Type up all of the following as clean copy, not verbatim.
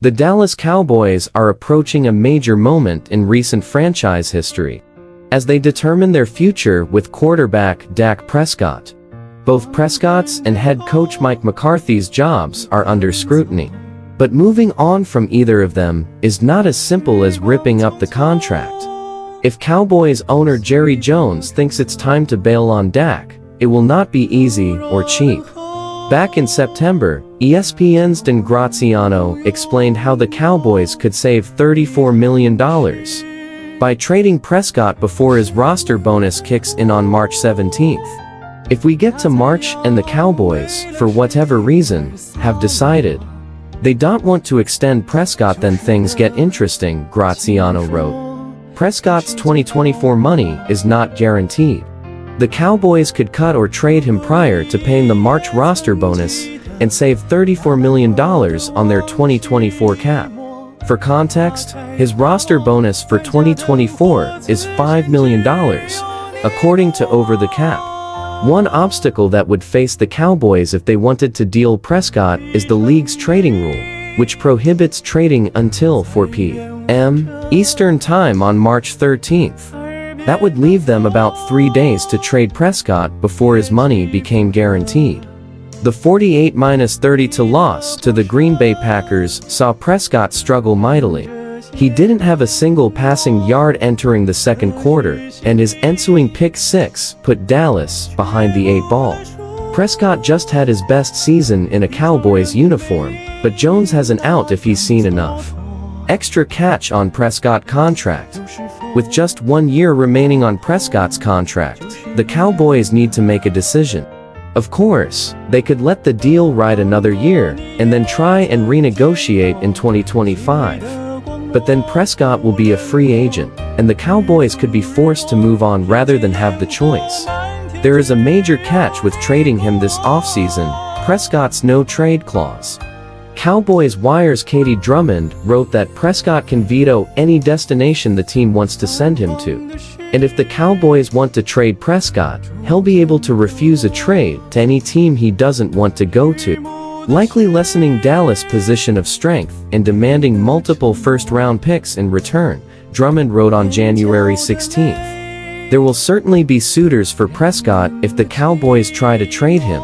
The Dallas Cowboys are approaching a major moment in recent franchise history as they determine their future with quarterback Dak Prescott. Both Prescott's and head coach Mike McCarthy's jobs are under scrutiny. But moving on from either of them is not as simple as ripping up the contract. If Cowboys owner Jerry Jones thinks it's time to bail on Dak, it will not be easy or cheap. Back in September, ESPN's Dan Graziano explained how the Cowboys could save $34 million by trading Prescott before his roster bonus kicks in on March 17th. If we get to March and the Cowboys, for whatever reason, have decided they don't want to extend Prescott, then things get interesting, Graziano wrote. Prescott's 2024 money is not guaranteed. The Cowboys could cut or trade him prior to paying the March roster bonus and save $34 million on their 2024 cap. For context, his roster bonus for 2024 is $5 million, according to Over the Cap. One obstacle that would face the Cowboys if they wanted to deal Prescott is the league's trading rule, which prohibits trading until 4 p.m. Eastern Time on March 13th. That would leave them about 3 days to trade Prescott before his money became guaranteed. The 48-30 loss to the Green Bay Packers saw Prescott struggle mightily. He didn't have a single passing yard entering the second quarter, and his ensuing pick six put Dallas behind the 8 ball. Prescott just had his best season in a Cowboys uniform, but Jones has an out if he's seen enough. Extra catch on Prescott contract. With just 1 year remaining on Prescott's contract, the Cowboys need to make a decision. Of course, they could let the deal ride another year and then try and renegotiate in 2025. But then Prescott will be a free agent, and the Cowboys could be forced to move on rather than have the choice. There is a major catch with trading him this offseason: Prescott's no-trade clause. Cowboys Wire's Katie Drummond wrote that Prescott can veto any destination the team wants to send him to. And if the Cowboys want to trade Prescott, he'll be able to refuse a trade to any team he doesn't want to go to, likely lessening Dallas' position of strength and demanding multiple first-round picks in return, Drummond wrote on January 16th. There will certainly be suitors for Prescott if the Cowboys try to trade him,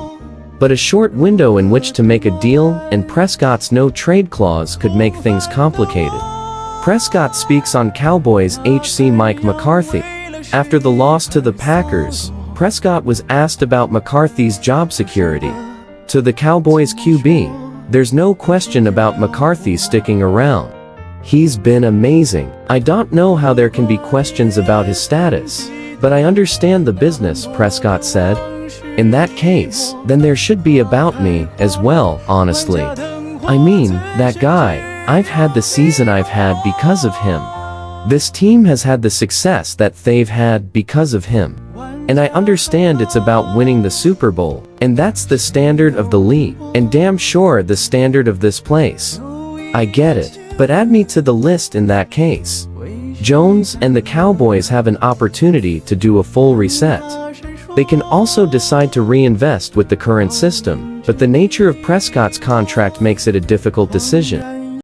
but a short window in which to make a deal and Prescott's no-trade clause could make things complicated. Prescott speaks on Cowboys HC Mike McCarthy. After the loss to the Packers, Prescott was asked about McCarthy's job security. To the Cowboys QB, "There's no question about McCarthy sticking around. He's been amazing. I don't know how there can be questions about his status, but I understand the business," Prescott said. "In that case, then there should be about me as well, honestly. I mean, that guy, I've had the season I've had because of him. This team has had the success that they've had because of him. And I understand it's about winning the Super Bowl, and that's the standard of the league, and damn sure the standard of this place. I get it, but add me to the list in that case." Jones and the Cowboys have an opportunity to do a full reset. They can also decide to reinvest with the current system, but the nature of Prescott's contract makes it a difficult decision.